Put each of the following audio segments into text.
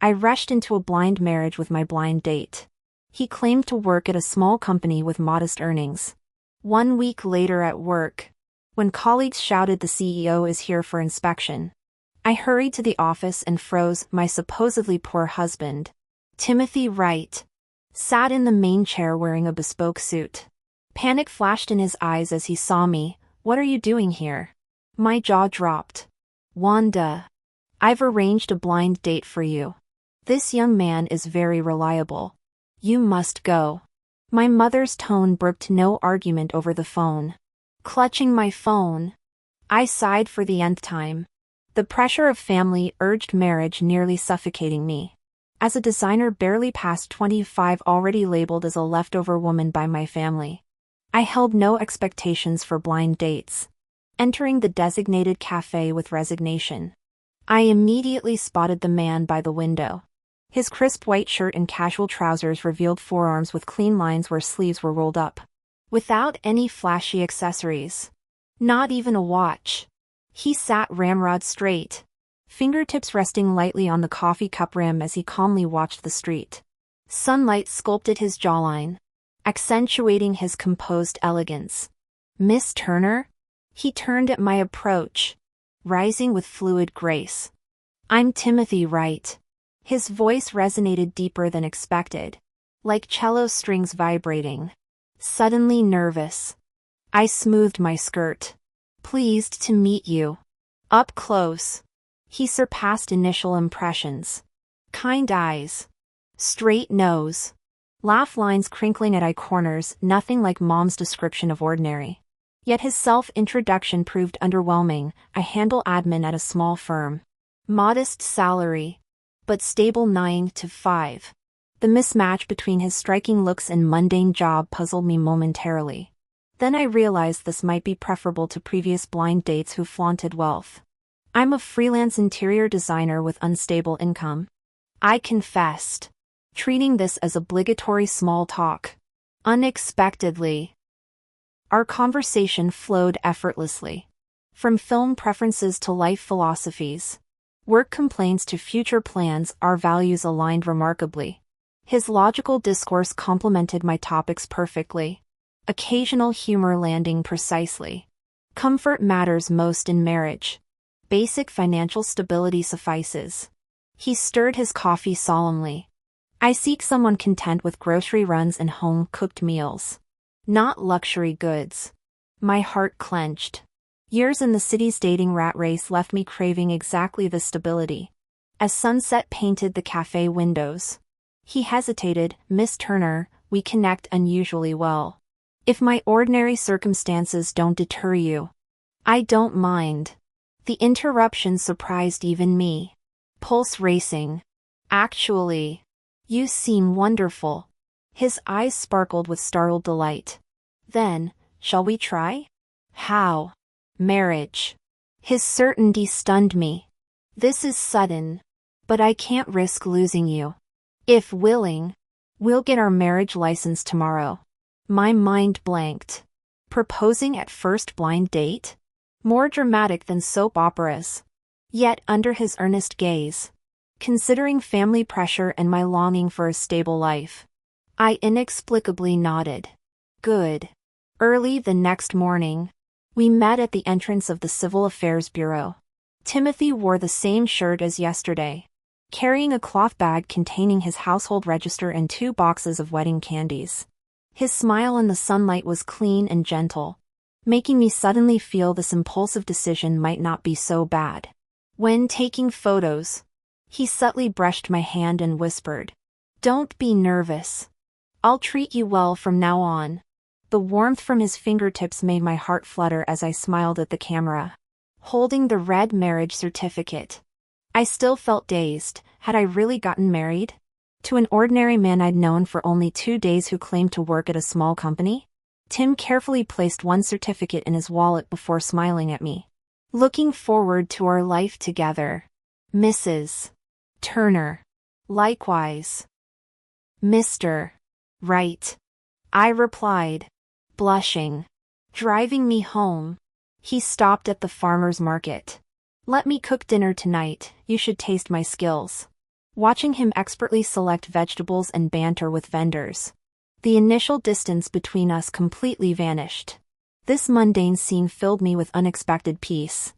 I rushed into a blind marriage with my blind date. He claimed to work at a small company with modest earnings. 1 week later at work, when colleagues shouted the CEO is here for inspection, I hurried to the office and froze. My supposedly poor husband, Timothy Wright, sat in the main chair wearing a bespoke suit. Panic flashed in his eyes as he saw me. "What are you doing here?" My jaw dropped. "Wanda, I've arranged a blind date for you. This young man is very reliable. You must go." My mother's tone brooked no argument over the phone. Clutching my phone, I sighed for the nth time. The pressure of family urged marriage nearly suffocating me. As a designer barely past 25, already labeled as a leftover woman by my family, I held no expectations for blind dates. Entering the designated cafe with resignation, I immediately spotted the man by the window. His crisp white shirt and casual trousers revealed forearms with clean lines where sleeves were rolled up. Without any flashy accessories, not even a watch, he sat ramrod straight, fingertips resting lightly on the coffee cup rim as he calmly watched the street. Sunlight sculpted his jawline, accentuating his composed elegance. "Miss Turner?" He turned at my approach, rising with fluid grace. "I'm Timothy Wright." His voice resonated deeper than expected, like cello strings vibrating. Suddenly nervous, I smoothed my skirt. "Pleased to meet you." Up close, he surpassed initial impressions. Kind eyes, straight nose, laugh lines crinkling at eye corners, nothing like Mom's description of ordinary. Yet his self-introduction proved underwhelming. "I handle admin at a small firm. Modest salary, but stable 9 to 5. The mismatch between his striking looks and mundane job puzzled me momentarily. Then I realized this might be preferable to previous blind dates who flaunted wealth. "I'm a freelance interior designer with unstable income," I confessed, treating this as obligatory small talk. Unexpectedly, our conversation flowed effortlessly. From film preferences to life philosophies, work complaints to future plans, our values aligned remarkably. His logical discourse complemented my topics perfectly, occasional humor landing precisely. Comfort matters most in marriage. Basic financial stability suffices. He stirred his coffee solemnly. "I seek someone content with grocery runs and home-cooked meals, not luxury goods." My heart clenched. Years in the city's dating rat race left me craving exactly this stability. As sunset painted the cafe windows, he hesitated. "Miss Turner, we connect unusually well. If my ordinary circumstances don't deter you, I don't mind." The interruption surprised even me. Pulse racing. "Actually, you seem wonderful." His eyes sparkled with startled delight. "Then, shall we try?" "How?" "Marriage." His certainty stunned me. "This is sudden, but I can't risk losing you. If willing, we'll get our marriage license tomorrow." My mind blanked. Proposing at first blind date? More dramatic than soap operas. Yet under his earnest gaze, considering family pressure and my longing for a stable life, I inexplicably nodded. Good. Early the next morning, we met at the entrance of the Civil Affairs Bureau. Timothy wore the same shirt as yesterday, carrying a cloth bag containing his household register and 2 boxes of wedding candies. His smile in the sunlight was clean and gentle, making me suddenly feel this impulsive decision might not be so bad. When taking photos, he subtly brushed my hand and whispered, "Don't be nervous. I'll treat you well from now on." The warmth from his fingertips made my heart flutter as I smiled at the camera, holding the red marriage certificate. I still felt dazed. Had I really gotten married? To an ordinary man I'd known for only 2 days who claimed to work at a small company? Tim carefully placed one certificate in his wallet before smiling at me. "Looking forward to our life together, Mrs. Turner." "Likewise, Mr. Wright," I replied, blushing. Driving me home, he stopped at the farmer's market. "Let me cook dinner tonight, you should taste my skills." watching him expertly select vegetables and banter with vendors. The initial distance between us completely vanished. This mundane scene filled me with unexpected peace.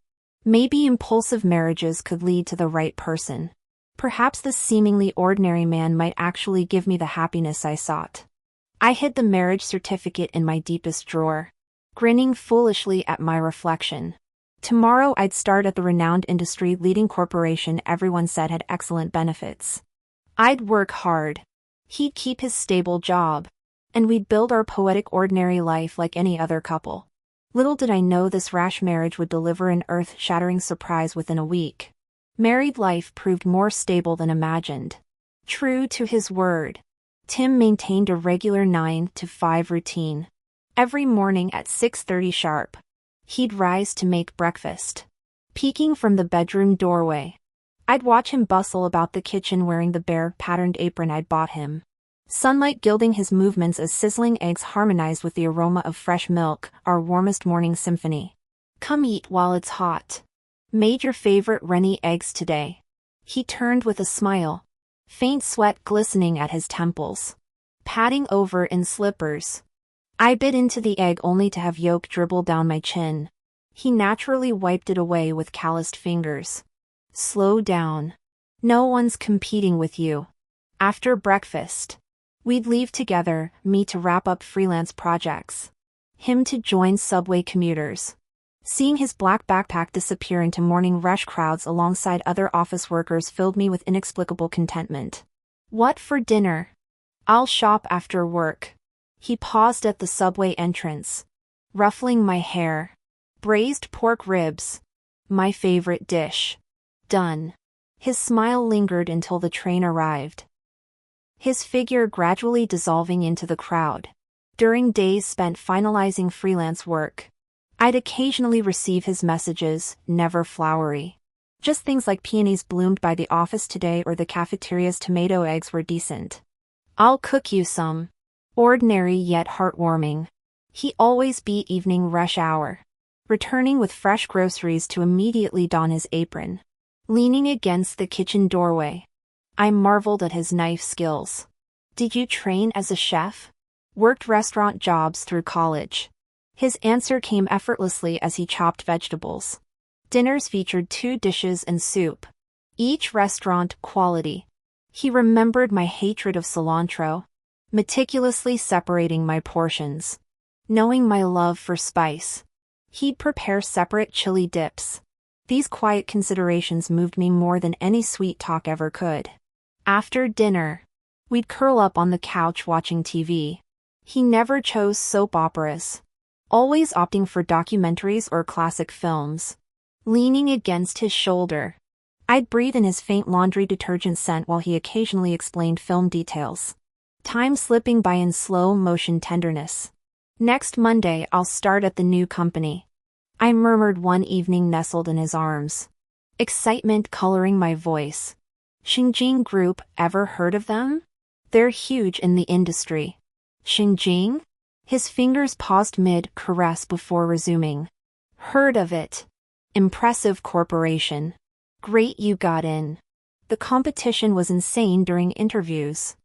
Maybe impulsive marriages could lead to the right person. Perhaps this seemingly ordinary man might actually give me the happiness I sought. I hid the marriage certificate in my deepest drawer, grinning foolishly at my reflection. Tomorrow I'd start at the renowned industry-leading corporation everyone said had excellent benefits. I'd work hard. He'd keep his stable job. And we'd build our poetic ordinary life like any other couple. Little did I know this rash marriage would deliver an earth-shattering surprise within a week. Married life proved more stable than imagined. True to his word, Tim maintained a regular 9 to 5 routine. Every morning at 6:30 sharp, he'd rise to make breakfast. Peeking from the bedroom doorway, I'd watch him bustle about the kitchen wearing the bear-patterned apron I'd bought him. Sunlight gilding his movements as sizzling eggs harmonized with the aroma of fresh milk, our warmest morning symphony. Come eat while it's hot. Made your favorite Rennie eggs today. He turned with a smile, faint sweat glistening at his temples. Padding over in slippers. I bit into the egg only to have yolk dribble down my chin. He naturally wiped it away with calloused fingers. Slow down. No one's competing with you. After breakfast, we'd leave together, me to wrap up freelance projects, him to join subway commuters. Seeing his black backpack disappear into morning rush crowds alongside other office workers filled me with inexplicable contentment. What for dinner? I'll shop after work. He paused at the subway entrance, ruffling my hair. Braised pork ribs. My favorite dish. Done. His smile lingered until the train arrived, his figure gradually dissolving into the crowd. During days spent finalizing freelance work, I'd occasionally receive his messages, never flowery. Just things like peonies bloomed by the office today or the cafeteria's tomato eggs were decent. I'll cook you some. Ordinary yet heartwarming. He always beat evening rush hour, returning with fresh groceries to immediately don his apron. Leaning against the kitchen doorway, I marveled at his knife skills. Did you train as a chef? Worked restaurant jobs through college. His answer came effortlessly as he chopped vegetables. Dinners featured 2 dishes and soup. Each restaurant quality. He remembered my hatred of cilantro, meticulously separating my portions. Knowing my love for spice, he'd prepare separate chili dips. These quiet considerations moved me more than any sweet talk ever could. After dinner, we'd curl up on the couch watching TV. He never chose soap operas, always opting for documentaries or classic films. Leaning against his shoulder, I'd breathe in his faint laundry detergent scent while he occasionally explained film details. Time slipping by in slow-motion tenderness. Next Monday I'll start at the new company, I murmured one evening nestled in his arms. Excitement coloring my voice. Xinjiang Group, ever heard of them? They're huge in the industry. Xinjiang? His fingers paused mid-caress before resuming. Heard of it. Impressive corporation. Great you got in. The competition was insane during interviews.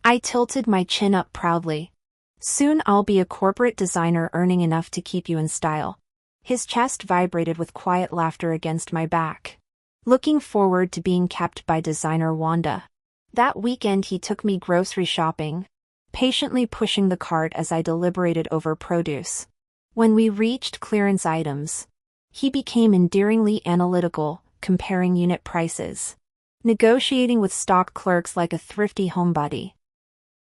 I tilted my chin up proudly. Soon I'll be a corporate designer earning enough to keep you in style. His chest vibrated with quiet laughter against my back. Looking forward to being kept by designer Wanda. That weekend he took me grocery shopping, patiently pushing the cart as I deliberated over produce. When we reached clearance items, he became endearingly analytical, comparing unit prices, negotiating with stock clerks like a thrifty homebody.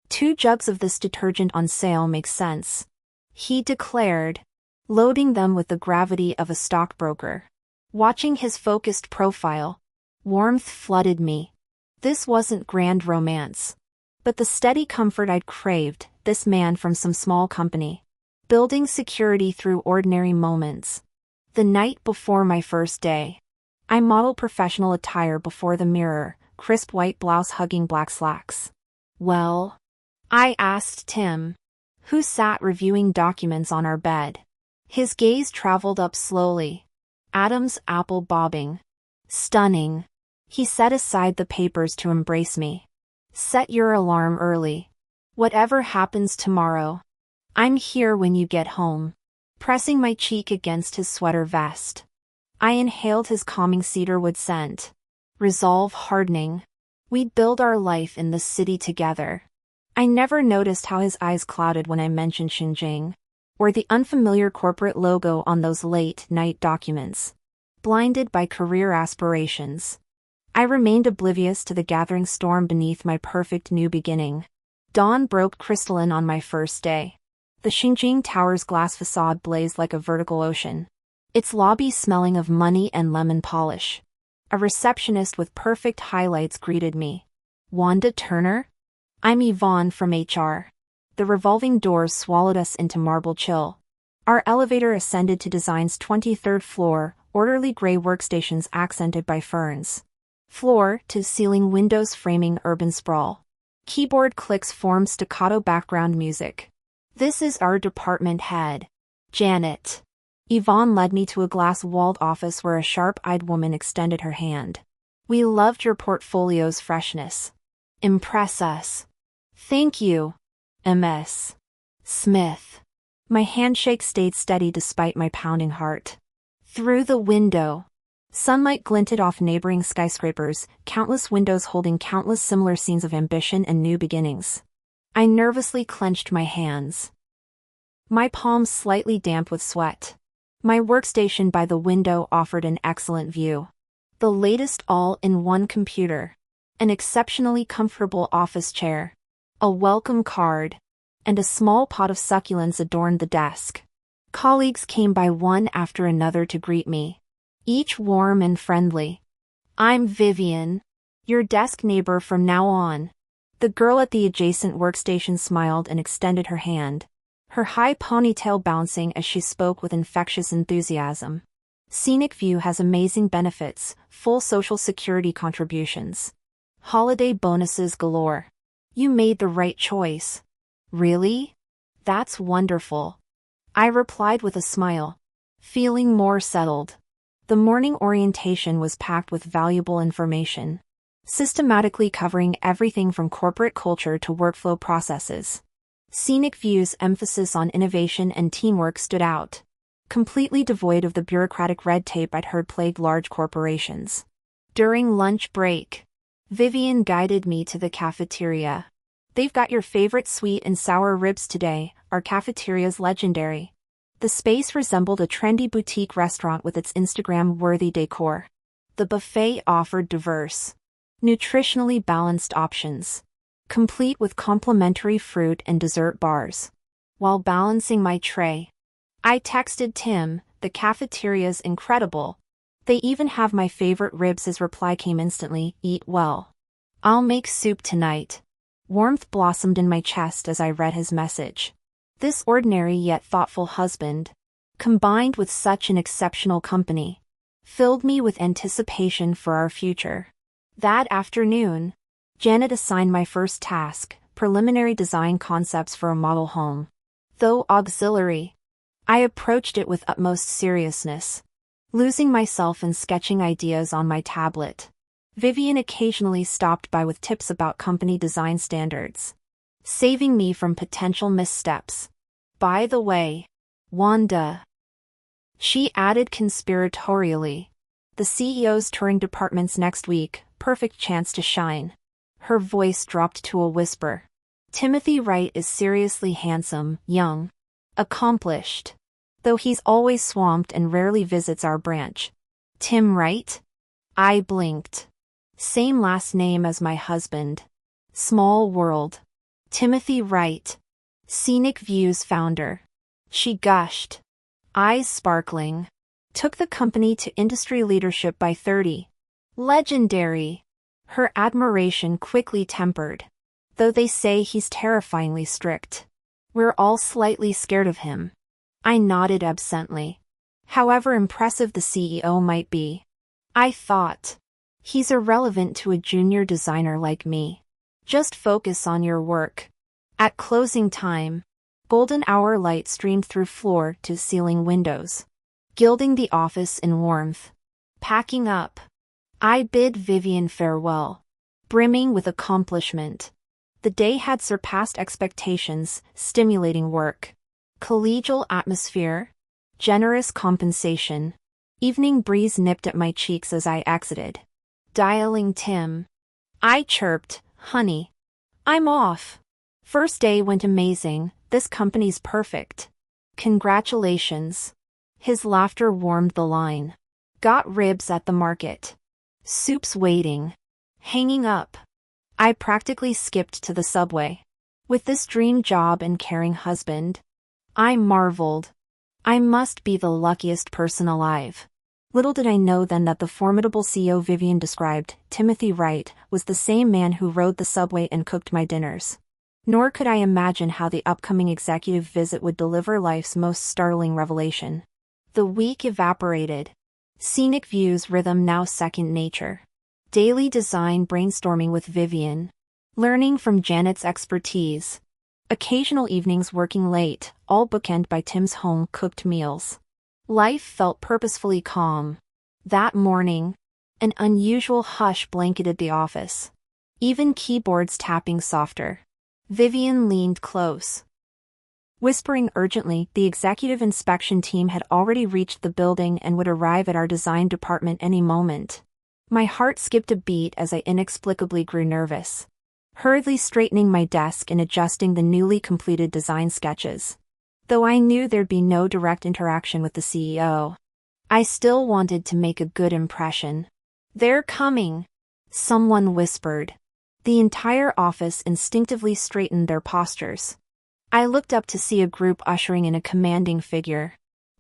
2 jugs of this detergent on sale makes sense, he declared, loading them with the gravity of a stockbroker. Watching his focused profile, warmth flooded me. This wasn't grand romance, but the steady comfort I'd craved, this man from some small company, building security through ordinary moments. The night before my first day, I modeled professional attire before the mirror, crisp white blouse hugging black slacks. Well? I asked Tim, who sat reviewing documents on our bed. His gaze traveled up slowly. Adam's apple bobbing. Stunning. He set aside the papers to embrace me. Set your alarm early. Whatever happens tomorrow, I'm here when you get home. Pressing my cheek against his sweater vest, I inhaled his calming cedarwood scent. Resolve hardening. We'd build our life in this city together. I never noticed how his eyes clouded when I mentioned Xinjiang, or the unfamiliar corporate logo on those late-night documents. Blinded by career aspirations, I remained oblivious to the gathering storm beneath my perfect new beginning. Dawn broke crystalline on my first day. The Xinjiang Tower's glass facade blazed like a vertical ocean, its lobby smelling of money and lemon polish. A receptionist with perfect highlights greeted me. Wanda Turner? I'm Yvonne from HR. The revolving doors swallowed us into marble chill. Our elevator ascended to design's 23rd floor, orderly gray workstations accented by ferns. Floor-to-ceiling windows framing urban sprawl. Keyboard clicks formed staccato background music. This is our department head, Janet. Yvonne led me to a glass-walled office where a sharp-eyed woman extended her hand. We loved your portfolio's freshness. Impress us. Thank you, Ms. Smith. My handshake stayed steady despite my pounding heart. Through the window, sunlight glinted off neighboring skyscrapers, countless windows holding countless similar scenes of ambition and new beginnings. I nervously clenched my hands, my palms slightly damp with sweat. My workstation by the window offered an excellent view. The latest all-in-one computer, an exceptionally comfortable office chair, a welcome card, and a small pot of succulents adorned the desk. Colleagues came by one after another to greet me, each warm and friendly. I'm Vivian, your desk neighbor from now on. The girl at the adjacent workstation smiled and extended her hand, her high ponytail bouncing as she spoke with infectious enthusiasm. Scenic View has amazing benefits, full social security contributions. Holiday bonuses galore. You made the right choice. Really? That's wonderful. I replied with a smile, feeling more settled. The morning orientation was packed with valuable information, systematically covering everything from corporate culture to workflow processes. Scenic View's emphasis on innovation and teamwork stood out, completely devoid of the bureaucratic red tape I'd heard plagued large corporations. During lunch break, Vivian guided me to the cafeteria. They've got your favorite sweet and sour ribs today, our cafeteria's legendary. The space resembled a trendy boutique restaurant with its Instagram-worthy decor. The buffet offered diverse, nutritionally balanced options, complete with complimentary fruit and dessert bars. While balancing my tray, I texted Tim, the cafeteria's incredible. They even have my favorite ribs. His reply came instantly, eat well. I'll make soup tonight. Warmth blossomed in my chest as I read his message. This ordinary yet thoughtful husband, combined with such an exceptional company, filled me with anticipation for our future. That afternoon, Janet assigned my first task, preliminary design concepts for a model home. Though auxiliary, I approached it with utmost seriousness, losing myself in sketching ideas on my tablet. Vivian occasionally stopped by with tips about company design standards, saving me from potential missteps. By the way, Wanda, she added conspiratorially, the CEO's touring departments next week, perfect chance to shine. Her voice dropped to a whisper. Timothy Wright is seriously handsome, young, accomplished, though he's always swamped and rarely visits our branch. Tim Wright? I blinked. Same last name as my husband. Small world. Timothy Wright, Scenic View's founder. She gushed, eyes sparkling. Took the company to industry leadership by 30. Legendary. Her admiration quickly tempered, though they say he's terrifyingly strict. We're all slightly scared of him. I nodded absently. However impressive the CEO might be, I thought, he's irrelevant to a junior designer like me. Just focus on your work. At closing time, golden hour light streamed through floor-to-ceiling windows, gilding the office in warmth. Packing up, I bid Vivian farewell, brimming with accomplishment. The day had surpassed expectations, stimulating work, collegial atmosphere, generous compensation. Evening breeze nipped at my cheeks as I exited. Dialing Tim. I chirped, "Honey, I'm off. First day went amazing, this company's perfect. Congratulations." His laughter warmed the line. Got ribs at the market. Soup's waiting. Hanging up. I practically skipped to the subway. With this dream job and caring husband, I marveled. I must be the luckiest person alive. Little did I know then that the formidable CEO Vivian described, Timothy Wright, was the same man who rode the subway and cooked my dinners. Nor could I imagine how the upcoming executive visit would deliver life's most startling revelation. The week evaporated. Scenic views rhythm now second nature. Daily design brainstorming with Vivian. Learning from Janet's expertise. Occasional evenings working late, all bookended by Tim's home-cooked meals. Life felt purposefully calm. That morning, an unusual hush blanketed the office. Even keyboards tapping softer. Vivian leaned close. Whispering urgently, the executive inspection team had already reached the building and would arrive at our design department any moment. My heart skipped a beat as I inexplicably grew nervous. Hurriedly straightening my desk and adjusting the newly completed design sketches. Though I knew there'd be no direct interaction with the CEO, I still wanted to make a good impression. "They're coming," someone whispered. The entire office instinctively straightened their postures. I looked up to see a group ushering in a commanding figure.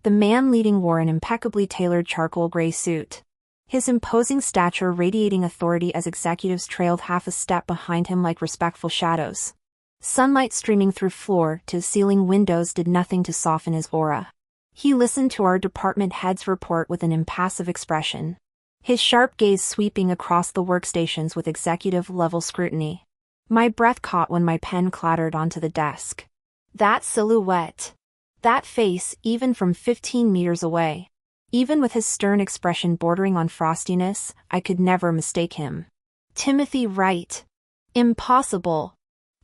The man leading wore an impeccably tailored charcoal gray suit. His imposing stature radiating authority as executives trailed half a step behind him like respectful shadows. Sunlight streaming through floor-to-ceiling windows did nothing to soften his aura. He listened to our department head's report with an impassive expression, his sharp gaze sweeping across the workstations with executive-level scrutiny. My breath caught when my pen clattered onto the desk. That silhouette. That face, even from 15 meters away. Even with his stern expression bordering on frostiness, I could never mistake him. Timothy Wright. Impossible.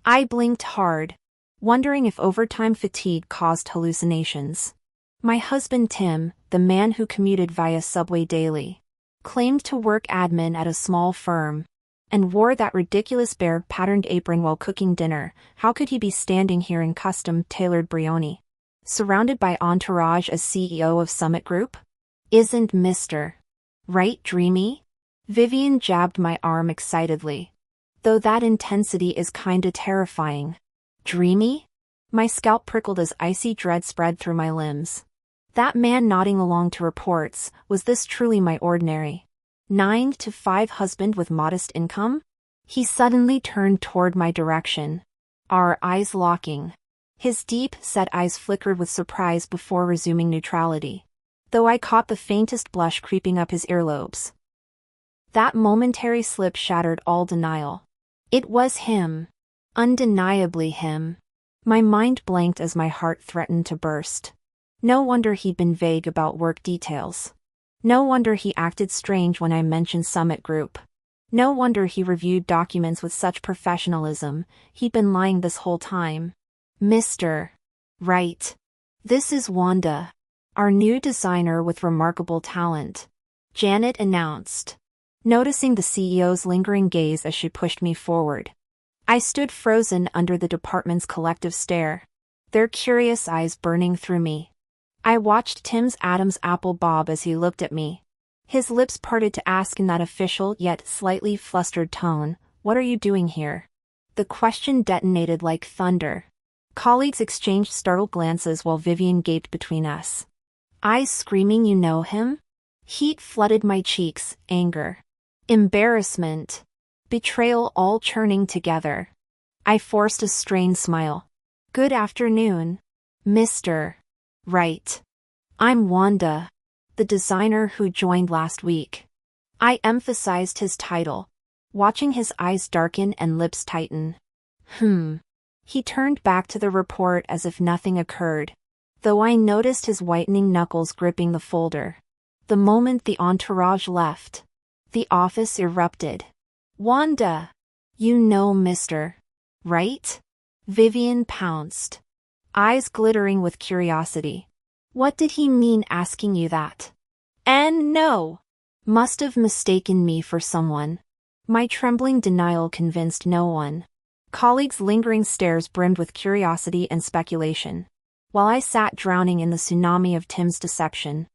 I blinked hard, wondering if overtime fatigue caused hallucinations. My husband Tim, the man who commuted via subway daily, claimed to work admin at a small firm, and wore that ridiculous bear-patterned apron while cooking dinner. How could he be standing here in custom-tailored brioni, surrounded by entourage as CEO of Summit Group? Isn't Mr. Wright dreamy? Vivian jabbed my arm excitedly. Though that intensity is kinda terrifying. Dreamy? My scalp prickled as icy dread spread through my limbs. That man nodding along to reports, was this truly my ordinary 9-to-5 husband with modest income? He suddenly turned toward my direction, our eyes locking. His deep-set eyes flickered with surprise before resuming neutrality, though I caught the faintest blush creeping up his earlobes. That momentary slip shattered all denial. It was him. Undeniably him. My mind blanked as my heart threatened to burst. No wonder he'd been vague about work details. No wonder he acted strange when I mentioned Summit Group. No wonder he reviewed documents with such professionalism. He'd been lying this whole time. Mr. Wright. This is Wanda, our new designer with remarkable talent, Janet announced, noticing the CEO's lingering gaze as she pushed me forward. I stood frozen under the department's collective stare, their curious eyes burning through me. I watched Tim's Adam's apple bob as he looked at me. His lips parted to ask in that official yet slightly flustered tone, "What are you doing here?" The question detonated like thunder. Colleagues exchanged startled glances while Vivian gaped between us. Eyes screaming, "You know him?" Heat flooded my cheeks, anger, embarrassment, betrayal all churning together. I forced a strained smile. "Good afternoon, Mr. Wright. I'm Wanda, the designer who joined last week." I emphasized his title, watching his eyes darken and lips tighten. He turned back to the report as if nothing occurred, though I noticed his whitening knuckles gripping the folder. The moment the entourage left, The office erupted. "Wanda! You know Mr. Right?" Vivian pounced, eyes glittering with curiosity. "What did he mean asking you that?" "And no. Must have mistaken me for someone." My trembling denial convinced no one. Colleagues' lingering stares brimmed with curiosity and speculation. While I sat drowning in the tsunami of Tim's deception,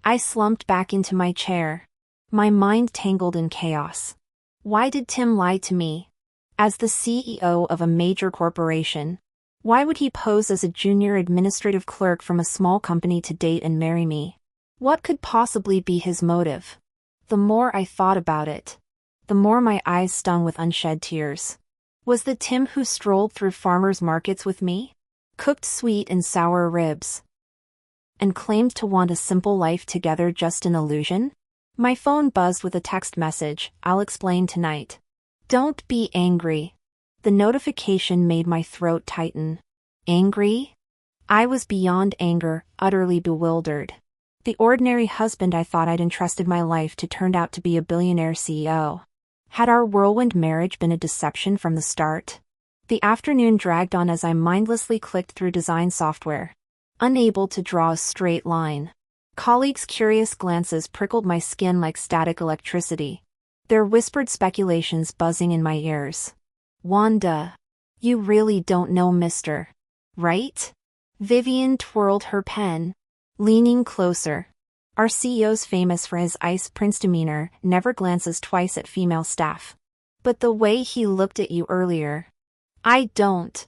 I slumped back into my chair, my mind tangled in chaos. Why did Tim lie to me? As the CEO of a major corporation, why would he pose as a junior administrative clerk from a small company to date and marry me? What could possibly be his motive? The more I thought about it, the more my eyes stung with unshed tears. Was the Tim who strolled through farmers' markets with me, cooked sweet and sour ribs, and claimed to want a simple life together just an illusion? My phone buzzed with a text message. "I'll explain tonight. Don't be angry." The notification made my throat tighten. Angry? I was beyond anger, utterly bewildered. The ordinary husband I thought I'd entrusted my life to turned out to be a billionaire CEO. Had our whirlwind marriage been a deception from the start? The afternoon dragged on as I mindlessly clicked through design software, unable to draw a straight line. Colleagues' curious glances prickled my skin like static electricity, their whispered speculations buzzing in my ears. "Wanda, you really don't know Mr. Right?" Vivian twirled her pen, leaning closer. "Our CEO's famous for his ice prince demeanor, never glances twice at female staff. But the way he looked at you earlier." "I don't,"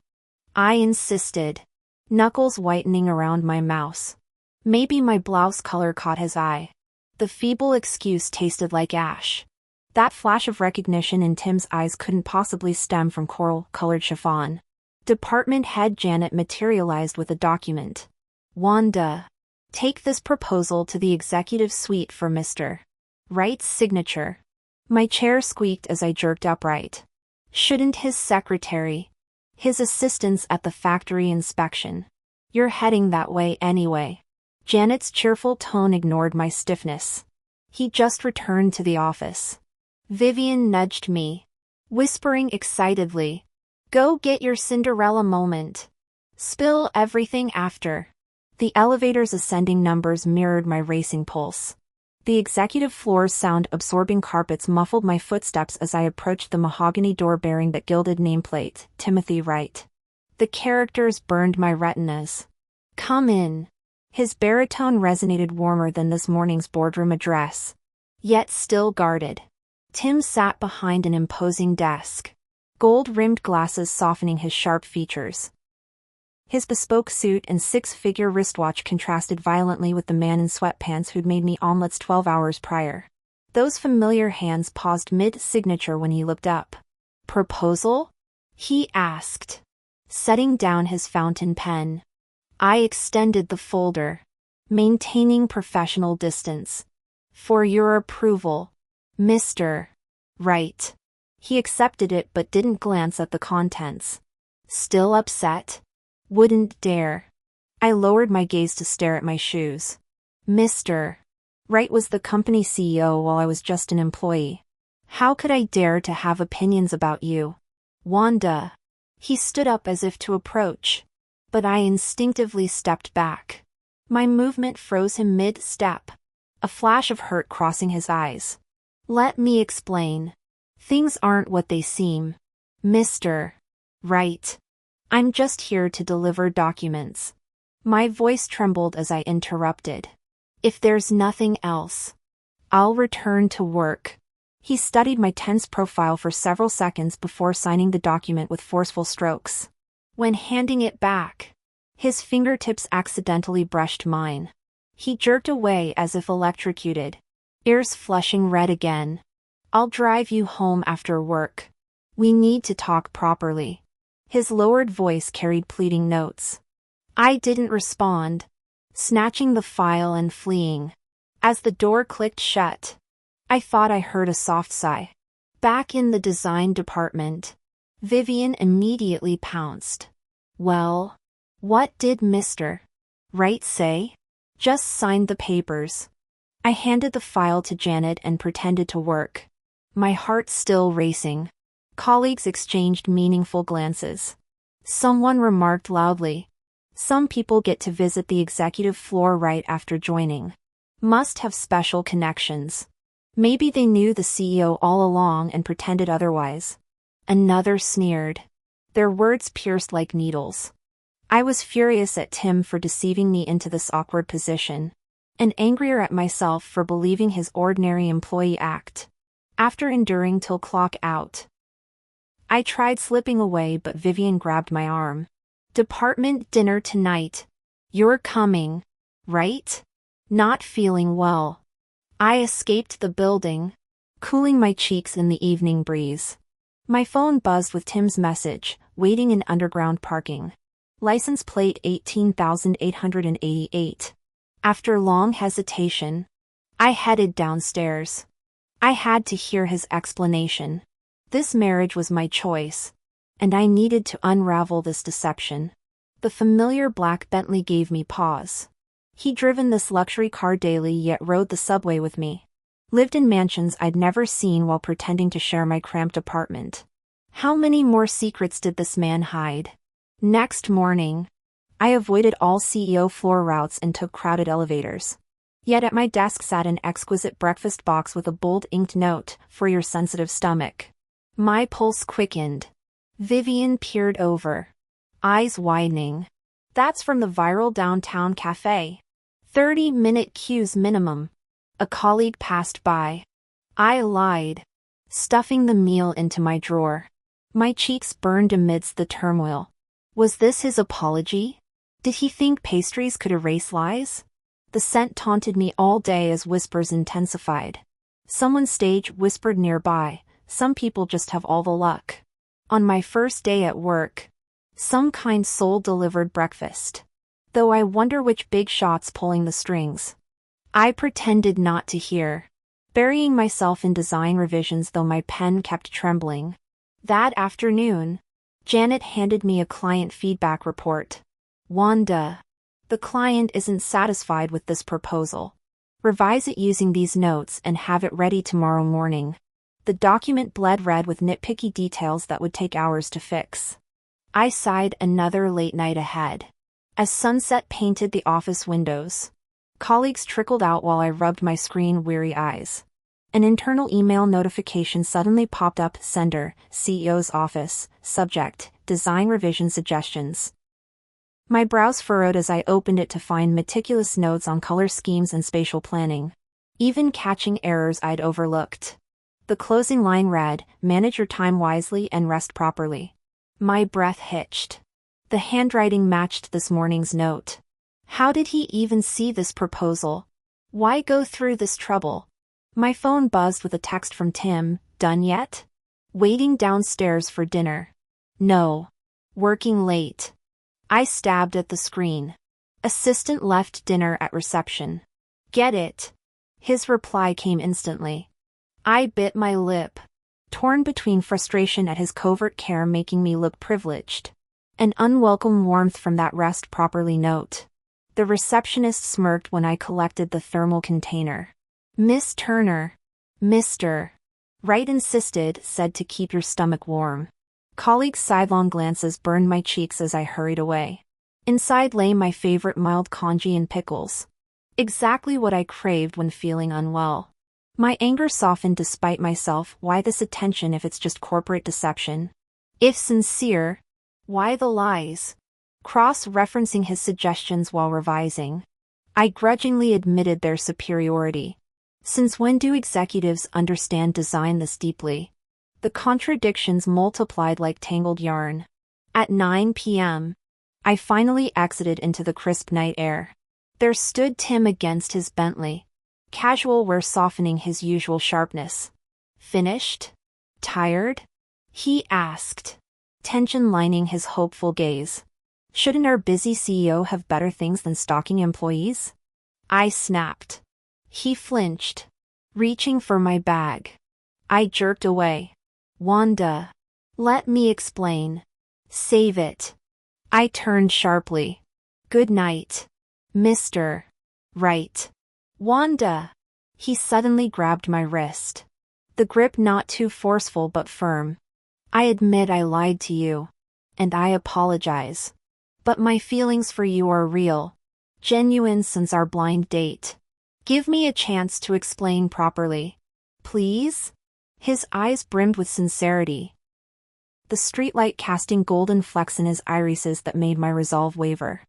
I insisted, knuckles whitening around my mouth. Maybe my blouse color caught his eye. The feeble excuse tasted like ash. That flash of recognition in Tim's eyes couldn't possibly stem from coral-colored chiffon. Department head Janet materialized with a document. "Wanda, take this proposal to the executive suite for Mr. Wright's signature." My chair squeaked as I jerked upright. Shouldn't his secretary, his assistants at the factory inspection? "You're heading that way anyway." Janet's cheerful tone ignored my stiffness. "He just returned to the office." Vivian nudged me, whispering excitedly, "Go get your Cinderella moment. Spill everything after." The elevator's ascending numbers mirrored my racing pulse. The executive floor's sound-absorbing carpets muffled my footsteps as I approached the mahogany door bearing that gilded nameplate, Timothy Wright. The characters burned my retinas. "Come in." His baritone resonated warmer than this morning's boardroom address, yet still guarded. Tim sat behind an imposing desk, gold-rimmed glasses softening his sharp features. His bespoke suit and six-figure wristwatch contrasted violently with the man in sweatpants who'd made me omelets 12 hours prior. Those familiar hands paused mid-signature when he looked up. "Proposal?" he asked, setting down his fountain pen. I extended the folder, maintaining professional distance. "For your approval, Mr. Wright." He accepted it but didn't glance at the contents. "Still upset?" "Wouldn't dare." I lowered my gaze to stare at my shoes. Mr. Wright was the company CEO while I was just an employee. How could I dare to have opinions about you? "Wanda." He stood up as if to approach, but I instinctively stepped back. My movement froze him mid-step, a flash of hurt crossing his eyes. "Let me explain. Things aren't what they seem, Mr. Wright. I'm just here to deliver documents." My voice trembled as I interrupted. "If there's nothing else, I'll return to work." He studied my tense profile for several seconds before signing the document with forceful strokes. When handing it back, his fingertips accidentally brushed mine. He jerked away as if electrocuted, ears flushing red again. "I'll drive you home after work. We need to talk properly." His lowered voice carried pleading notes. I didn't respond, snatching the file and fleeing. As the door clicked shut, I thought I heard a soft sigh. Back in the design department, Vivian immediately pounced. "Well, what did Mr. Wright say?" "Just signed the papers." I handed the file to Janet and pretended to work. My heart still racing. Colleagues exchanged meaningful glances. Someone remarked loudly, "Some people get to visit the executive floor right after joining. Must have special connections. Maybe they knew the CEO all along and pretended otherwise." Another sneered. Their words pierced like needles. I was furious at Tim for deceiving me into this awkward position, and angrier at myself for believing his ordinary employee act. After enduring till clock out, I tried slipping away, but Vivian grabbed my arm. "Department dinner tonight. You're coming, right?" Not feeling well, I escaped the building, cooling my cheeks in the evening breeze. My phone buzzed with Tim's message, "Waiting in underground parking. License plate 18,888. After long hesitation, I headed downstairs. I had to hear his explanation. This marriage was my choice, and I needed to unravel this deception. The familiar black Bentley gave me pause. He'd driven this luxury car daily, yet rode the subway with me. Lived in mansions I'd never seen while pretending to share my cramped apartment. How many more secrets did this man hide? Next morning, I avoided all CEO floor routes and took crowded elevators. Yet at my desk sat an exquisite breakfast box with a bold inked note, "For your sensitive stomach." My pulse quickened. Vivian peered over, eyes widening. "That's from the viral downtown cafe. 30-minute queues minimum." A colleague passed by. I lied, stuffing the meal into my drawer. My cheeks burned amidst the turmoil. Was this his apology? Did he think pastries could erase lies? The scent taunted me all day as whispers intensified. Someone stage whispered nearby, "Some people just have all the luck." On my first day at work, some kind soul delivered breakfast. Though I wonder which big shot's pulling the strings. I pretended not to hear, burying myself in design revisions though my pen kept trembling. That afternoon, Janet handed me a client feedback report. "Wanda, the client isn't satisfied with this proposal. Revise it using these notes and have it ready tomorrow morning." The document bled red with nitpicky details that would take hours to fix. I sighed, another late night ahead. As sunset painted the office windows, colleagues trickled out while I rubbed my screen-weary eyes. An internal email notification suddenly popped up, "Sender, CEO's office, subject, design revision suggestions." My brows furrowed as I opened it to find meticulous notes on color schemes and spatial planning, even catching errors I'd overlooked. The closing line read, "Manage your time wisely and rest properly." My breath hitched. The handwriting matched this morning's note. How did he even see this proposal? Why go through this trouble? My phone buzzed with a text from Tim, "Done yet? Waiting downstairs for dinner." "No. Working late." I stabbed at the screen. "Assistant left dinner at reception." "Get it." His reply came instantly. I bit my lip, torn between frustration at his covert care making me look privileged, and unwelcome warmth from that "rest properly" note. The receptionist smirked when I collected the thermal container. "Miss Turner." "Mr. Wright insisted, said to keep your stomach warm." Colleagues' sidelong glances burned my cheeks as I hurried away. Inside lay my favorite mild congee and pickles. Exactly what I craved when feeling unwell. My anger softened despite myself. Why this attention if it's just corporate deception? If sincere, why the lies? Cross-referencing his suggestions while revising, I grudgingly admitted their superiority. Since when do executives understand design this deeply? The contradictions multiplied like tangled yarn. At 9 p.m., I finally exited into the crisp night air. There stood Tim against his Bentley, casual wear softening his usual sharpness. "Finished? Tired?" he asked, tension lining his hopeful gaze. "Shouldn't our busy CEO have better things than stalking employees?" I snapped. He flinched, reaching for my bag. I jerked away. "Wanda, let me explain." "Save it." I turned sharply. "Good night, Mr. Wright." "Wanda." He suddenly grabbed my wrist. The grip not too forceful but firm. I admit I lied to you. And I apologize. But my feelings for you are real. Genuine since our blind date. Give me a chance to explain properly. Please? His eyes brimmed with sincerity. The streetlight casting golden flecks in his irises that made my resolve waver.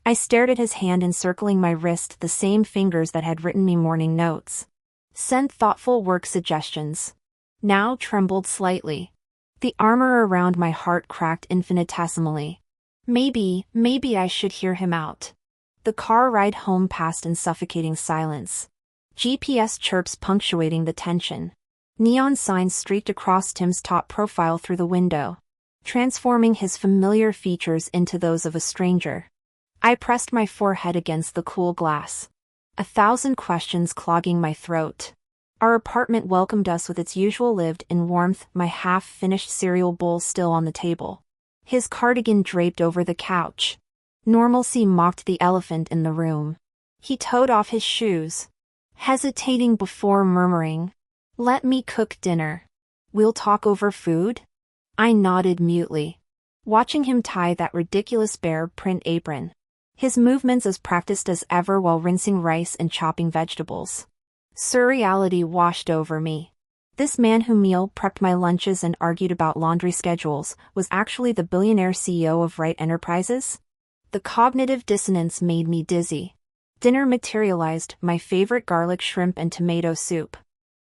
I stared at his hand encircling my wrist, the same fingers that had written me morning notes. Sent thoughtful work suggestions. Now trembled slightly. The armor around my heart cracked infinitesimally. Maybe I should hear him out. The car ride home passed in suffocating silence. GPS chirps punctuating the tension. Neon signs streaked across Tim's top profile through the window, transforming his familiar features into those of a stranger. I pressed my forehead against the cool glass. 1,000 questions clogging my throat. Our apartment welcomed us with its usual lived-in warmth, my half-finished cereal bowl still on the table. His cardigan draped over the couch. Normalcy mocked the elephant in the room. He toed off his shoes, hesitating before murmuring, "Let me cook dinner. We'll talk over food?" I nodded mutely, watching him tie that ridiculous bear print apron. His movements as practiced as ever while rinsing rice and chopping vegetables. Surreality washed over me. This man who meal prepped my lunches and argued about laundry schedules was actually the billionaire CEO of Wright Enterprises? The cognitive dissonance made me dizzy. Dinner materialized, my favorite garlic shrimp and tomato soup.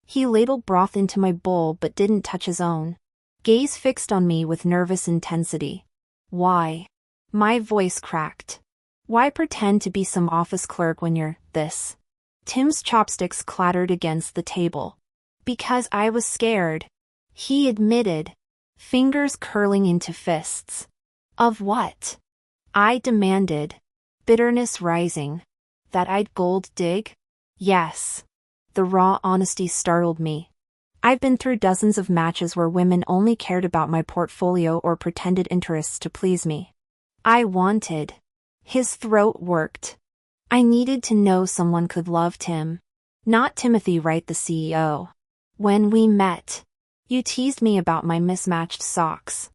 He ladled broth into my bowl but didn't touch his own. Gaze fixed on me with nervous intensity. Why? My voice cracked. Why pretend to be some office clerk when you're this? Tim's chopsticks clattered against the table. Because I was scared. He admitted, fingers curling into fists. Of what? I demanded, bitterness rising. That I'd gold dig? Yes. The raw honesty startled me. I've been through dozens of matches where women only cared about my portfolio or pretended interests to please me. I wanted. His throat worked. I needed to know someone could love Tim. Not Timothy Wright, the CEO. When we met, you teased me about my mismatched socks.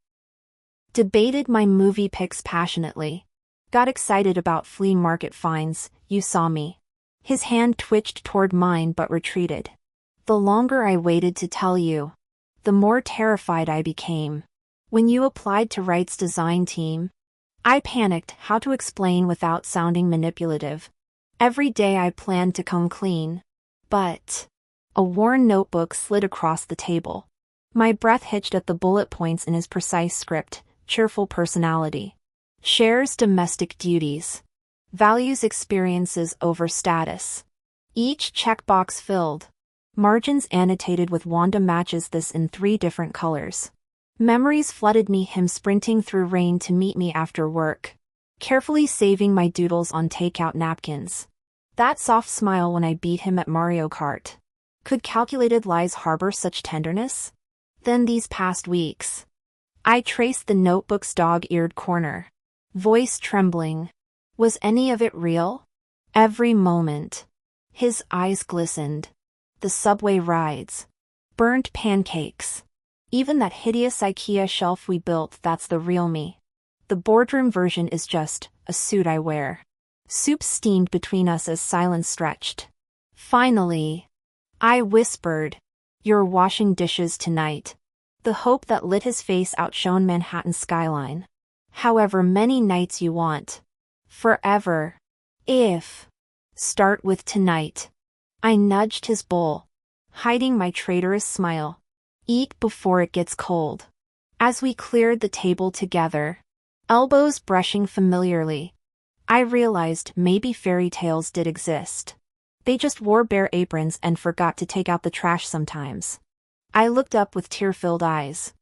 Debated my movie picks passionately. Got excited about flea market finds, you saw me. His hand twitched toward mine but retreated. The longer I waited to tell you, the more terrified I became. When you applied to Wright's design team, I panicked how to explain without sounding manipulative. Every day I planned to come clean. But a worn notebook slid across the table. My breath hitched at the bullet points in his precise script, cheerful personality. Shares domestic duties. Values experiences over status. Each checkbox filled. Margins annotated with Wanda matches this in 3 different colors. Memories flooded me, him sprinting through rain to meet me after work. Carefully saving my doodles on takeout napkins. That soft smile when I beat him at Mario Kart. Could calculated lies harbor such tenderness? Then these past weeks. I traced the notebook's dog-eared corner. Voice trembling. Was any of it real? Every moment. His eyes glistened. The subway rides. Burnt pancakes. Even that hideous IKEA shelf we built, that's the real me. The boardroom version is just a suit I wear. Soup steamed between us as silence stretched. Finally, I whispered, "You're washing dishes tonight." The hope that lit his face outshone Manhattan's skyline. However many nights you want. Forever. If. Start with tonight. I nudged his bowl, hiding my traitorous smile. Eat before it gets cold. As we cleared the table together, elbows brushing familiarly, I realized maybe fairy tales did exist. They just wore bare aprons and forgot to take out the trash sometimes. I looked up with tear-filled eyes.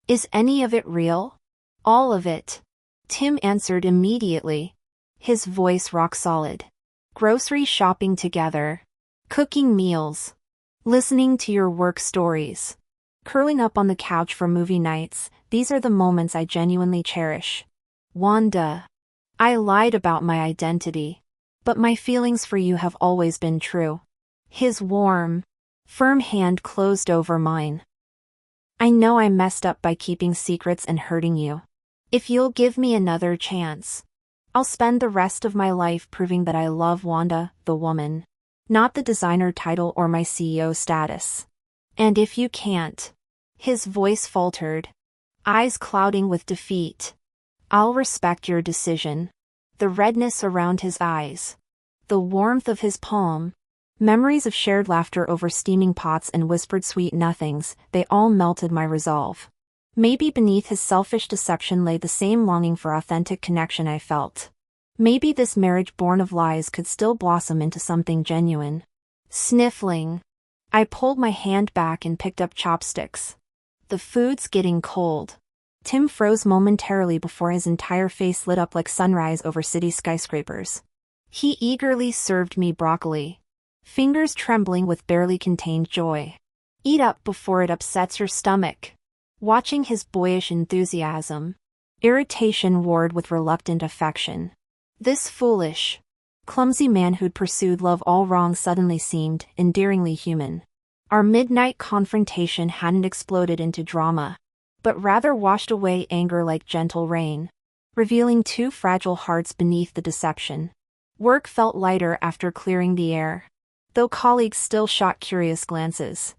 Is any of it real? All of it. Tim answered immediately, his voice rock solid. Grocery shopping together. Cooking meals. Listening to your work stories. Curling up on the couch for movie nights, these are the moments I genuinely cherish. Wanda. I lied about my identity. But my feelings for you have always been true. His warm, firm hand closed over mine. I know I messed up by keeping secrets and hurting you. If you'll give me another chance, I'll spend the rest of my life proving that I love Wanda, the woman, not the designer title or my CEO status. And if you can't, his voice faltered, eyes clouding with defeat, I'll respect your decision. The redness around his eyes, the warmth of his palm, memories of shared laughter over steaming pots and whispered sweet nothings, they all melted my resolve. Maybe beneath his selfish deception lay the same longing for authentic connection I felt. Maybe this marriage born of lies could still blossom into something genuine. Sniffling, I pulled my hand back and picked up chopsticks. The food's getting cold. Tim froze momentarily before his entire face lit up like sunrise over city skyscrapers. He eagerly served me broccoli, fingers trembling with barely contained joy. Eat up before it upsets your stomach. Watching his boyish enthusiasm, irritation warred with reluctant affection. This foolish, clumsy man who'd pursued love all wrong suddenly seemed endearingly human. Our midnight confrontation hadn't exploded into drama, but rather washed away anger like gentle rain, revealing two fragile hearts beneath the deception. Work felt lighter after clearing the air, though colleagues still shot curious glances.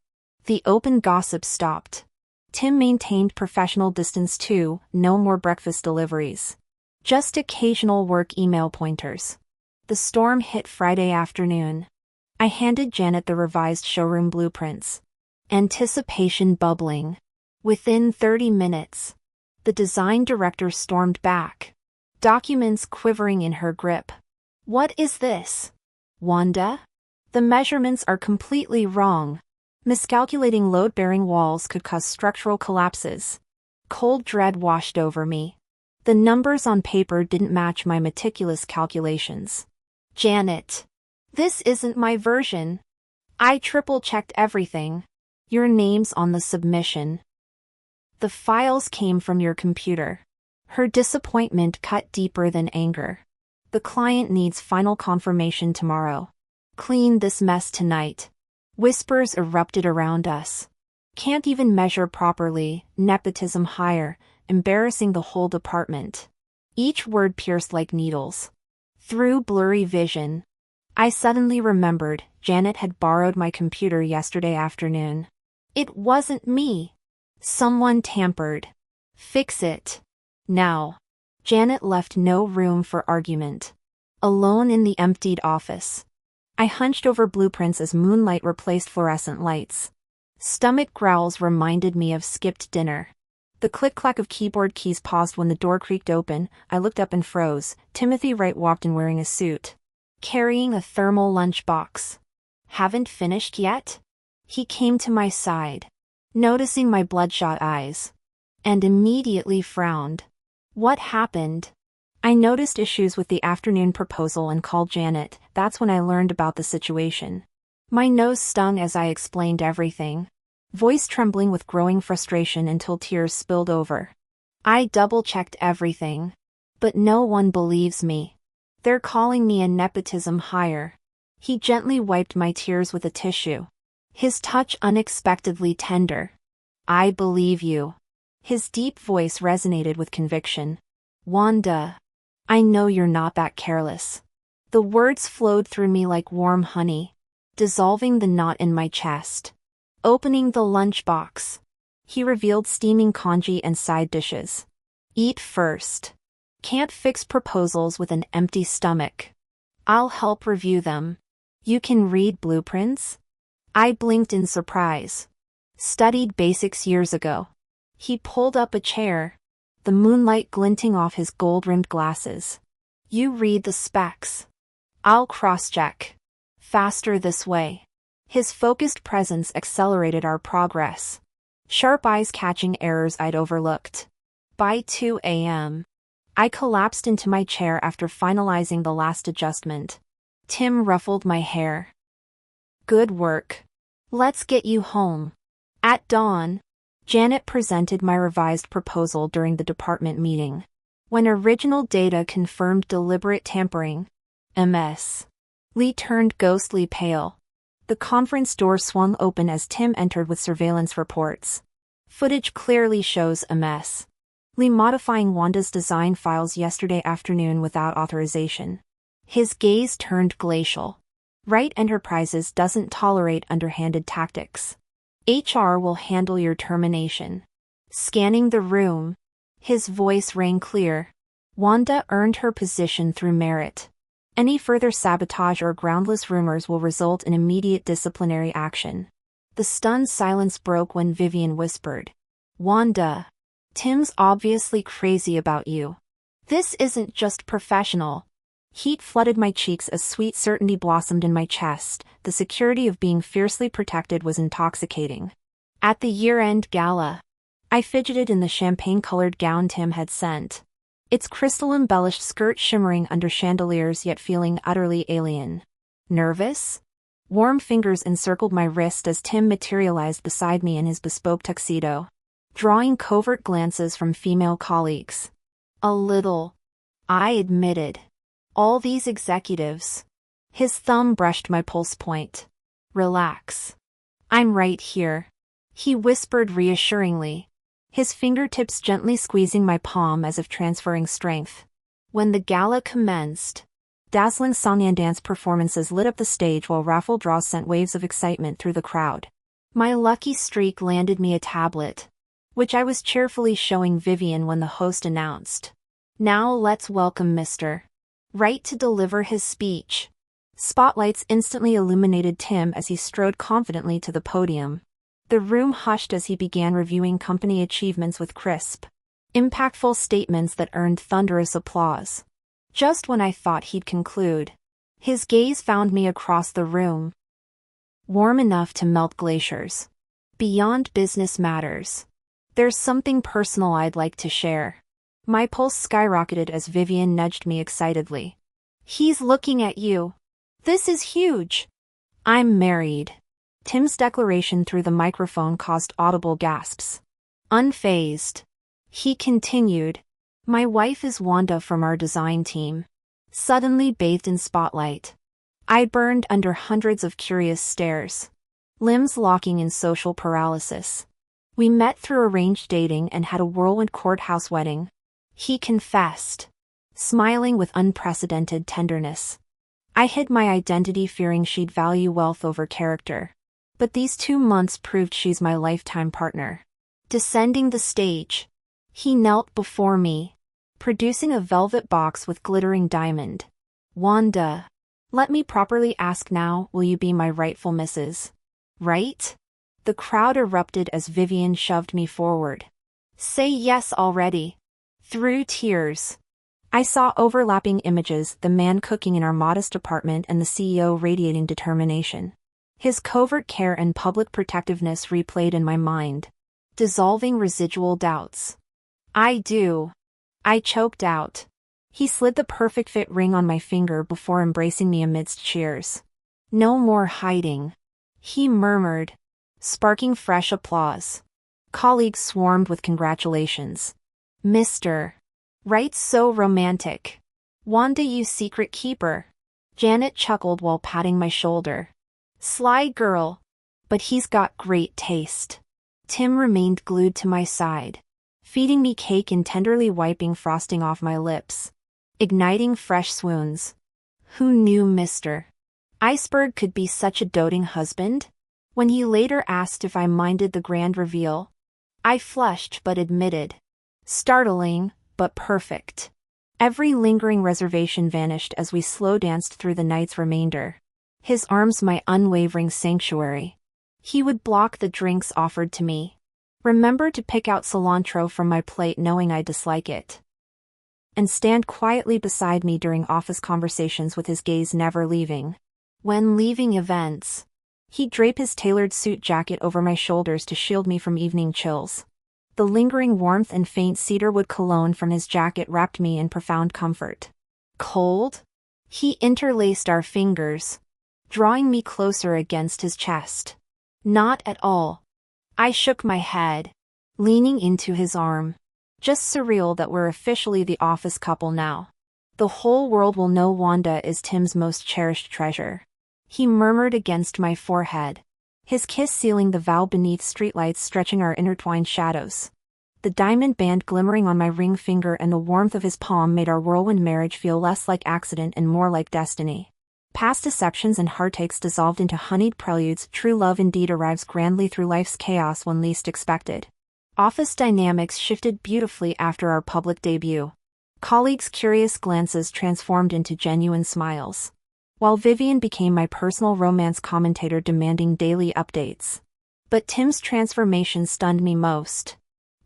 The open gossip stopped. Tim maintained professional distance too, no more breakfast deliveries. Just occasional work email pointers. The storm hit Friday afternoon. I handed Janet the revised showroom blueprints. Anticipation bubbling. Within 30 minutes, the design director stormed back, documents quivering in her grip. What is this, Wanda? The measurements are completely wrong. Miscalculating load-bearing walls could cause structural collapses. Cold dread washed over me. The numbers on paper didn't match my meticulous calculations. Janet, this isn't my version. I triple-checked everything. Your name's on the submission. The files came from your computer. Her disappointment cut deeper than anger. The client needs final confirmation tomorrow. Clean this mess tonight. Whispers erupted around us. Can't even measure properly, nepotism higher, embarrassing the whole department. Each word pierced like needles. Through blurry vision, I suddenly remembered Janet had borrowed my computer yesterday afternoon. It wasn't me. Someone tampered. Fix it. Now. Janet left no room for argument. Alone in the emptied office, I hunched over blueprints as moonlight replaced fluorescent lights. Stomach growls reminded me of skipped dinner. The click-clack of keyboard keys paused when the door creaked open. I looked up and froze. Timothy Wright walked in wearing a suit, carrying a thermal lunchbox. Haven't finished yet? He came to my side, noticing my bloodshot eyes, and immediately frowned. What happened? I noticed issues with the afternoon proposal and called Janet. That's when I learned about the situation. My nose stung as I explained everything, voice trembling with growing frustration until tears spilled over. I double-checked everything, but no one believes me. They're calling me a nepotism hire. He gently wiped my tears with a tissue, his touch unexpectedly tender. I believe you. His deep voice resonated with conviction. Wanda, I know you're not that careless. The words flowed through me like warm honey, dissolving the knot in my chest. Opening the lunchbox, he revealed steaming congee and side dishes. Eat first. Can't fix proposals with an empty stomach. I'll help review them. You can read blueprints? I blinked in surprise. Studied basics years ago. He pulled up a chair, the moonlight glinting off his gold-rimmed glasses. You read the specs. I'll cross-check. Faster this way. His focused presence accelerated our progress, sharp eyes catching errors I'd overlooked. By 2 a.m., I collapsed into my chair after finalizing the last adjustment. Tim ruffled my hair. Good work. Let's get you home. At dawn, Janet presented my revised proposal during the department meeting. When original data confirmed deliberate tampering, Ms. Lee turned ghostly pale. The conference door swung open as Tim entered with surveillance reports. Footage clearly shows a mess. Lee modifying Wanda's design files yesterday afternoon without authorization. His gaze turned glacial. Wright Enterprises doesn't tolerate underhanded tactics. HR will handle your termination. Scanning the room. His voice rang clear. Wanda earned her position through merit. Any further sabotage or groundless rumors will result in immediate disciplinary action. The stunned silence broke when Vivian whispered, "Wanda, Tim's obviously crazy about you. This isn't just professional." Heat flooded my cheeks as sweet certainty blossomed in my chest. The security of being fiercely protected was intoxicating. At the year-end gala, I fidgeted in the champagne-colored gown Tim had sent. Its crystal-embellished skirt shimmering under chandeliers yet feeling utterly alien. Nervous? Warm fingers encircled my wrist as Tim materialized beside me in his bespoke tuxedo, drawing covert glances from female colleagues. A little, I admitted. All these executives. His thumb brushed my pulse point. "Relax. I'm right here," he whispered reassuringly, his fingertips gently squeezing my palm as if transferring strength. When the gala commenced, dazzling song and dance performances lit up the stage while raffle draws sent waves of excitement through the crowd. My lucky streak landed me a tablet, which I was cheerfully showing Vivian when the host announced, "Now let's welcome Mr. Wright to deliver his speech." Spotlights instantly illuminated Tim as he strode confidently to the podium. The room hushed as he began reviewing company achievements with crisp, impactful statements that earned thunderous applause. Just when I thought he'd conclude, his gaze found me across the room. Warm enough to melt glaciers. "Beyond business matters. There's something personal I'd like to share." My pulse skyrocketed as Vivian nudged me excitedly. "He's looking at you. This is huge." "I'm married." Tim's declaration through the microphone caused audible gasps. Unfazed, he continued, "My wife is Wanda from our design team." Suddenly bathed in spotlight, I burned under hundreds of curious stares, limbs locking in social paralysis. "We met through arranged dating and had a whirlwind courthouse wedding," he confessed, smiling with unprecedented tenderness. I hid my identity fearing she'd value wealth over character. But these 2 months proved she's my lifetime partner. Descending the stage, he knelt before me, producing a velvet box with glittering diamond. "Wanda, let me properly ask now, will you be my rightful Mrs. Wright?" The crowd erupted as Vivian shoved me forward. "Say yes already." Through tears, I saw overlapping images, the man cooking in our modest apartment and the CEO radiating determination. His covert care and public protectiveness replayed in my mind, dissolving residual doubts. "I do." I choked out. He slid the perfect fit ring on my finger before embracing me amidst cheers. "No more hiding," he murmured, sparking fresh applause. Colleagues swarmed with congratulations. "Mr. Wright's so romantic. Wanda, you secret keeper." Janet chuckled while patting my shoulder. "Sly girl. But he's got great taste." Tim remained glued to my side, feeding me cake and tenderly wiping frosting off my lips, igniting fresh swoons. Who knew Mr. Iceberg could be such a doting husband? When he later asked if I minded the grand reveal, I flushed but admitted, "Startling, but perfect." Every lingering reservation vanished as we slow danced through the night's remainder. His arms my unwavering sanctuary. He would block the drinks offered to me. Remember to pick out cilantro from my plate knowing I dislike it. And stand quietly beside me during office conversations with his gaze never leaving. When leaving events, he'd drape his tailored suit jacket over my shoulders to shield me from evening chills. The lingering warmth and faint cedarwood cologne from his jacket wrapped me in profound comfort. Cold? He interlaced our fingers, drawing me closer against his chest. "Not at all." I shook my head, leaning into his arm. "Just surreal that we're officially the office couple now. The whole world will know Wanda is Tim's most cherished treasure." He murmured against my forehead, his kiss sealing the vow beneath streetlights stretching our intertwined shadows. The diamond band glimmering on my ring finger and the warmth of his palm made our whirlwind marriage feel less like accident and more like destiny. Past deceptions and heartaches dissolved into honeyed preludes. True love indeed arrives grandly through life's chaos when least expected. Office dynamics shifted beautifully after our public debut. Colleagues' curious glances transformed into genuine smiles, while Vivian became my personal romance commentator demanding daily updates. But Tim's transformation stunned me most.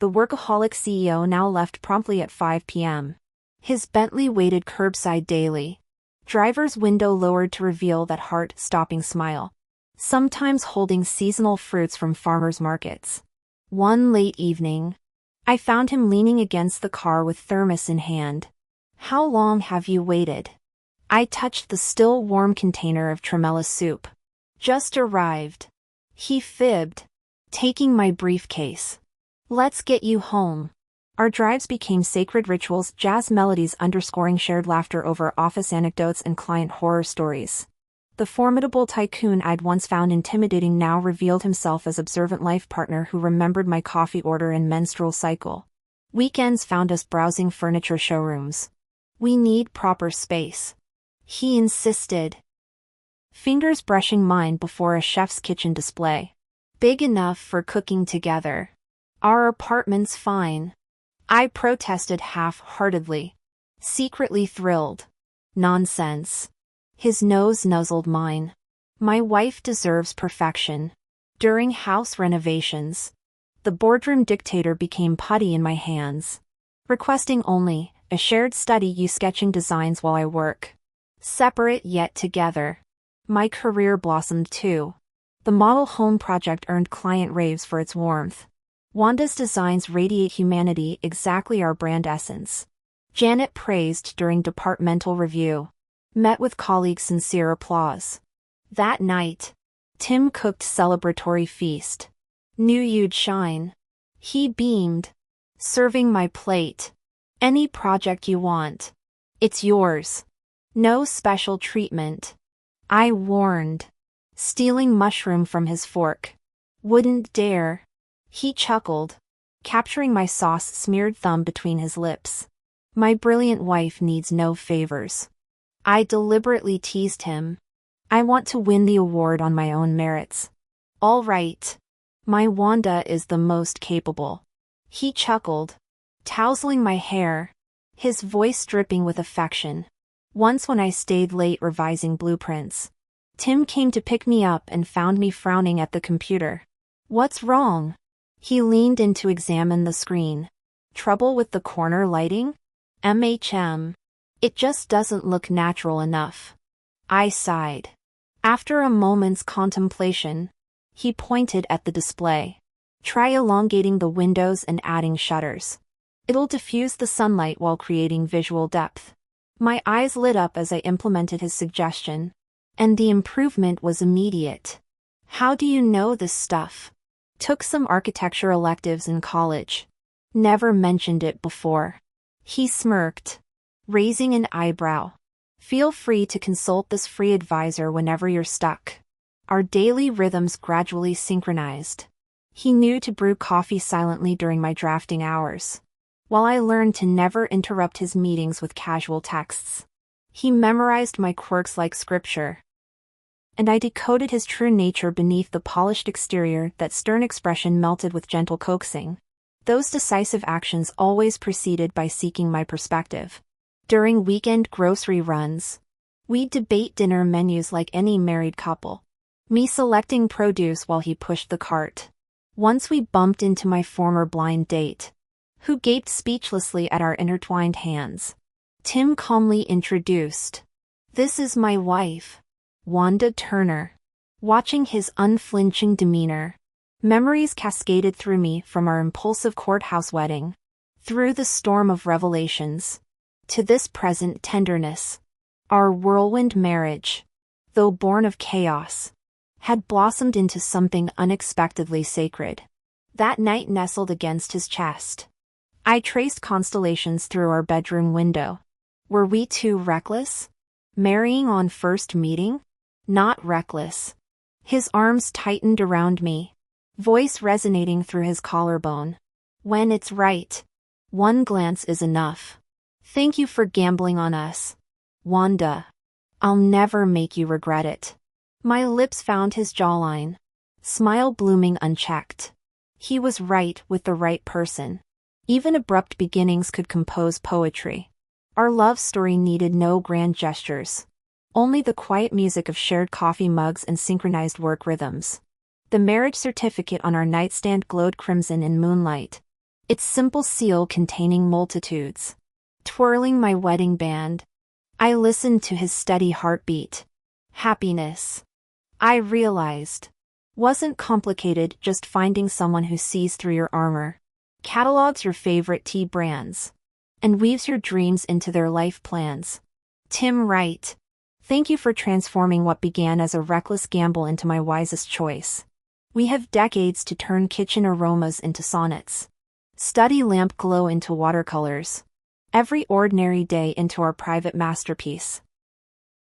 The workaholic CEO now left promptly at 5 p.m. His Bentley waited curbside daily, driver's window lowered to reveal that heart-stopping smile, sometimes holding seasonal fruits from farmers' markets. One late evening, I found him leaning against the car with thermos in hand. "How long have you waited?" I touched the still warm container of tremella soup. "Just arrived," he fibbed, taking my briefcase. "Let's get you home." Our drives became sacred rituals, jazz melodies underscoring shared laughter over office anecdotes and client horror stories. The formidable tycoon I'd once found intimidating now revealed himself as observant life partner who remembered my coffee order and menstrual cycle. Weekends found us browsing furniture showrooms. "We need proper space," he insisted, fingers brushing mine before a chef's kitchen display. "Big enough for cooking together." "Our apartment's fine," I protested half-heartedly, secretly thrilled. "Nonsense." His nose nuzzled mine. "My wife deserves perfection." During house renovations, the boardroom dictator became putty in my hands, requesting only a shared study, you sketching designs while I work. Separate yet together. My career blossomed too. The model home project earned client raves for its warmth. Wanda's designs radiate humanity, exactly our brand essence. Janet praised during departmental review, met with colleagues' sincere applause. That night, Tim cooked celebratory feast. "Knew you'd shine," he beamed, serving my plate. "Any project you want, it's yours. No special treatment," I warned, stealing mushroom from his fork. "Wouldn't dare." He chuckled, capturing my sauce-smeared thumb between his lips. "My brilliant wife needs no favors." I deliberately teased him. "I want to win the award on my own merits." "All right. My Wanda is the most capable." He chuckled, tousling my hair, his voice dripping with affection. Once when I stayed late revising blueprints, Tim came to pick me up and found me frowning at the computer. "What's wrong?" He leaned in to examine the screen. "Trouble with the corner lighting?" It just doesn't look natural enough." I sighed. After a moment's contemplation, he pointed at the display. "Try elongating the windows and adding shutters. It'll diffuse the sunlight while creating visual depth." My eyes lit up as I implemented his suggestion, and the improvement was immediate. "How do you know this stuff?" "Took some architecture electives in college. Never mentioned it before." He smirked, raising an eyebrow. "Feel free to consult this free advisor whenever you're stuck." Our daily rhythms gradually synchronized. He knew to brew coffee silently during my drafting hours, while I learned to never interrupt his meetings with casual texts. He memorized my quirks like scripture, and I decoded his true nature beneath the polished exterior. That stern expression melted with gentle coaxing. Those decisive actions always preceded by seeking my perspective. During weekend grocery runs, we'd debate dinner menus like any married couple, me selecting produce while he pushed the cart. Once we bumped into my former blind date, who gaped speechlessly at our intertwined hands. Tim calmly introduced, "This is my wife, Wanda Turner." Watching his unflinching demeanor, memories cascaded through me from our impulsive courthouse wedding, through the storm of revelations, to this present tenderness. Our whirlwind marriage, though born of chaos, had blossomed into something unexpectedly sacred. That night nestled against his chest, I traced constellations through our bedroom window. Were we too reckless? Marrying on first meeting? not reckless. His arms tightened around me, voice resonating through his collarbone. When it's right, one glance is enough. Thank you for gambling on us, Wanda. I'll never make you regret it. My lips found his jawline, smile blooming unchecked. He was right with the right person. Even abrupt beginnings could compose poetry. Our love story needed no grand gestures, only the quiet music of shared coffee mugs and synchronized work rhythms. The marriage certificate on our nightstand glowed crimson in moonlight, its simple seal containing multitudes. Twirling my wedding band, I listened to his steady heartbeat. Happiness, I realized, wasn't complicated, just finding someone who sees through your armor, catalogs your favorite tea brands, and weaves your dreams into their life plans. Tim Wright, thank you for transforming what began as a reckless gamble into my wisest choice. We have decades to turn kitchen aromas into sonnets, study lamp glow into watercolors, every ordinary day into our private masterpiece.